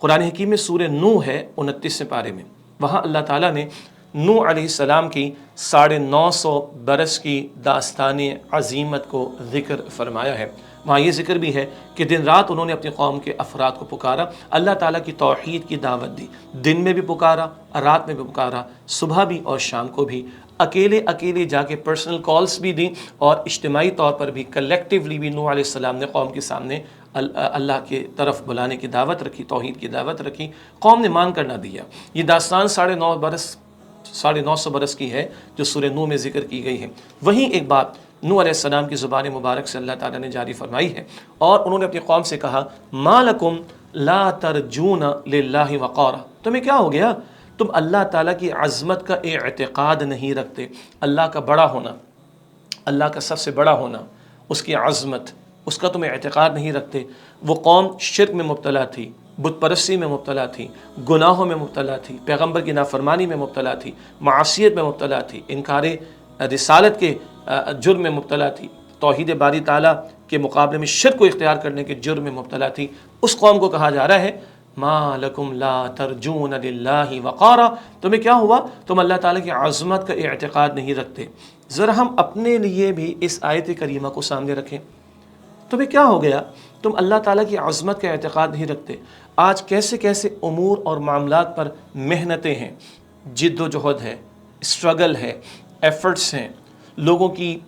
قرآن حکیم میں سورہ نوح ہے 29 پارے میں، وہاں اللہ تعالیٰ نے نوح علیہ السلام کی 950 برس کی داستان عظیمت کو ذکر فرمایا ہے۔ وہاں یہ ذکر بھی ہے کہ دن رات انہوں نے اپنی قوم کے افراد کو پکارا، اللہ تعالیٰ کی توحید کی دعوت دی، دن میں بھی پکارا، رات میں بھی پکارا، صبح بھی اور شام کو بھی، اکیلے اکیلے جا کے پرسنل کالز بھی دیں اور اجتماعی طور پر بھی کلیکٹیولی بھی نوح علیہ السلام نے قوم کے سامنے اللہ کی طرف بلانے کی دعوت رکھی، توحید کی دعوت رکھی، قوم نے مان کر نہ دیا۔ یہ داستان 950 برس کی ہے جو سورہ نوح میں ذکر کی گئی ہے۔ وہیں ایک بات نوح علیہ السلام کی زبان مبارک سے اللہ تعالیٰ نے جاری فرمائی ہے، اور انہوں نے اپنی قوم سے کہا ما لکم لا ترجون للہ وقارا، تمہیں کیا ہو گیا، تم اللہ تعالیٰ کی عظمت کا اعتقاد نہیں رکھتے، اللہ کا بڑا ہونا، اللہ کا سب سے بڑا ہونا، اس کی عظمت، اس کا تم اعتقاد نہیں رکھتے۔ وہ قوم شرک میں مبتلا تھی، بت پرستی میں مبتلا تھی، گناہوں میں مبتلا تھی، پیغمبر کی نافرمانی میں مبتلا تھی، معصیت میں مبتلا تھی، انکار رسالت کے جرم میں مبتلا تھی، توحید باری تعالیٰ کے مقابلے میں شرک کو اختیار کرنے کے جرم میں مبتلا تھی۔ اس قوم کو کہا جا رہا ہے ما لکم لا ترجون للہ وقارا، تمہیں کیا ہوا، تم اللہ تعالیٰ کی عظمت کا اعتقاد نہیں رکھتے۔ ذرا ہم اپنے لیے بھی اس آیت کریمہ کو سامنے رکھیں، تمہیں کیا ہو گیا، تم اللہ تعالیٰ کی عظمت کا اعتقاد نہیں رکھتے۔ آج کیسے کیسے امور اور معاملات پر محنتیں ہیں، جد و جہد ہے، اسٹرگل ہے، ایفرٹس ہیں، لوگوں کی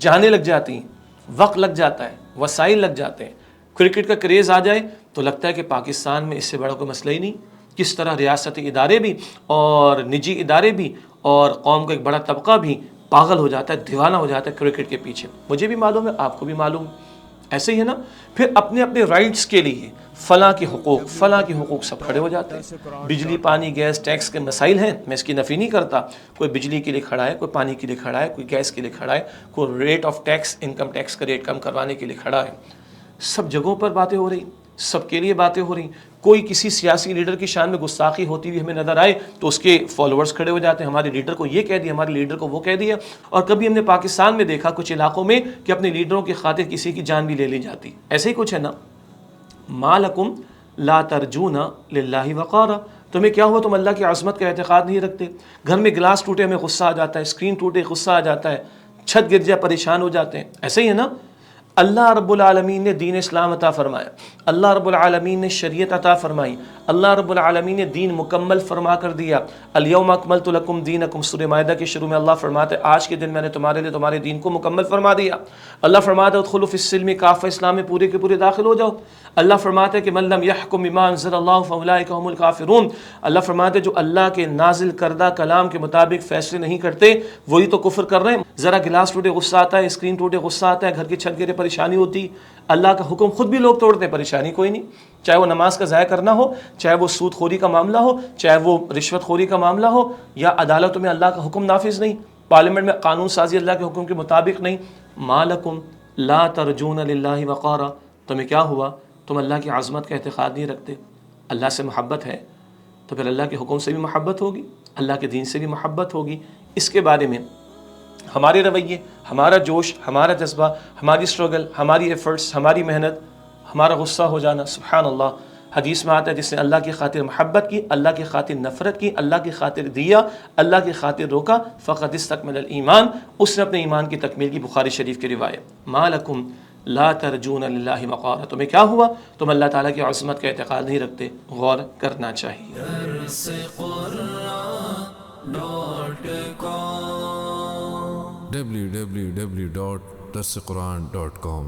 جانیں لگ جاتی ہیں، وقت لگ جاتا ہے، وسائل لگ جاتے ہیں۔ کرکٹ کا کریز آ جائے تو لگتا ہے کہ پاکستان میں اس سے بڑا کوئی مسئلہ ہی نہیں۔ کس طرح ریاستی ادارے بھی اور نجی ادارے بھی اور قوم کا ایک بڑا طبقہ بھی پاگل ہو جاتا ہے، دیوانہ ہو جاتا ہے کرکٹ کے پیچھے۔ مجھے بھی معلوم ہے، آپ کو بھی معلوم ہے، ایسے ہی ہے نا۔ پھر اپنے اپنے رائٹس کے لیے فلاں کے حقوق سب کھڑے ہو جاتے ہیں۔ بجلی، پانی، گیس، ٹیکس کے مسائل ہیں، میں اس کی نفی نہیں کرتا، کوئی بجلی کے لیے کھڑا ہے، کوئی پانی کے لیے کھڑا ہے، کوئی گیس کے لیے کھڑا ہے، کوئی rate of tax, income tax کا ریٹ کم کروانے کے لیے کھڑا ہے۔ سب جگہوں پر باتیں ہو رہی، سب کے لیے باتیں ہو رہی۔ کوئی کسی سیاسی لیڈر کی شان میں گستاخی ہوتی ہوئی ہمیں نظر آئے تو اس کے فالوورز کھڑے ہو جاتے ہیں، ہمارے لیڈر کو یہ کہہ دیا، ہمارے لیڈر کو وہ کہہ دیا۔ اور کبھی ہم نے پاکستان میں دیکھا کچھ علاقوں میں کہ اپنے لیڈروں کی خاطر کسی کی جان بھی لے لی جاتی، ایسے ہی کچھ ہے نا۔ ما لکم لا ترجون للہ وقارا، تمہیں کیا ہوا، تم اللہ کی عظمت کا اعتقاد نہیں رکھتے۔ گھر میں گلاس ٹوٹے ہمیں غصہ آ جاتا ہے، اسکرین ٹوٹے غصہ آ جاتا ہے، چھت گر جائے پریشان ہو جاتے ہیں، ایسے ہی ہے نا۔ اللہ رب العالمین نے دین اسلام عطا فرمایا، اللہ رب العالمین نے شریعت عطا فرمائی، اللہ رب العالمین نے دین مکمل فرما کر دیا۔ الیوم اکملت لکم دینکم، سورہ مائدہ کے شروع میں اللہ فرماتا ہے آج کے دن میں نے تمہارے لیے تمہارے دین کو مکمل فرما دیا۔ اللہ فرماتا ہے ادخلوا فی السلم کافہ، اسلام میں پورے کے پورے داخل ہو جاؤ۔ اللہ فرماتا ہے کہ من لم یحکم بما انزل اللہ فاولئک هم الکافرون، اللہ فرماتے ہیں جو اللہ کے نازل کردہ کلام کے مطابق فیصلے نہیں کرتے وہی تو کفر کر رہے ہیں۔ ذرا گلاس ٹوٹے غصہ آتا ہے، اسکرین ٹوٹے غصہ آتا ہے، گھر کی چھت گرے پریشانی ہوتی، اللہ کا حکم خود بھی لوگ توڑتے ہیں، پریشانی کوئی نہیں، چاہے وہ نماز کا ضائع کرنا ہو، چاہے وہ سود خوری کا معاملہ ہو، چاہے وہ رشوت خوری کا معاملہ ہو، یا عدالتوں میں اللہ کا حکم نافذ نہیں، پارلیمنٹ میں قانون سازی اللہ کے حکم کے مطابق نہیں۔ ما لکم لا ترجون للہ وقارا، تمہیں کیا ہوا، تم اللہ کی عظمت کا اعتقاد نہیں رکھتے۔ اللہ سے محبت ہے تو پھر اللہ کے حکم سے بھی محبت ہوگی، اللہ کے دین سے بھی محبت ہوگی۔ اس کے بارے میں ہمارے رویے، ہمارا جوش، ہمارا جذبہ، ہماری اسٹرگل، ہماری ایفرٹس، ہماری محنت، ہمارا غصہ ہو جانا، سبحان اللہ، حدیث میں آتا ہے جس نے اللہ کی خاطر محبت کی، اللہ کی خاطر نفرت کی، اللہ کی خاطر دیا، اللہ کی خاطر روکا، فقد استکمل الایمان، اس نے اپنے ایمان کی تکمیل کی، بخاری شریف کی روایت۔ ما لکم لا ترجون للہ وقارا، تمہیں کیا ہوا، تم اللہ تعالیٰ کی عظمت کا اعتقاد نہیں رکھتے، غور کرنا چاہیے۔ www.darsequran.com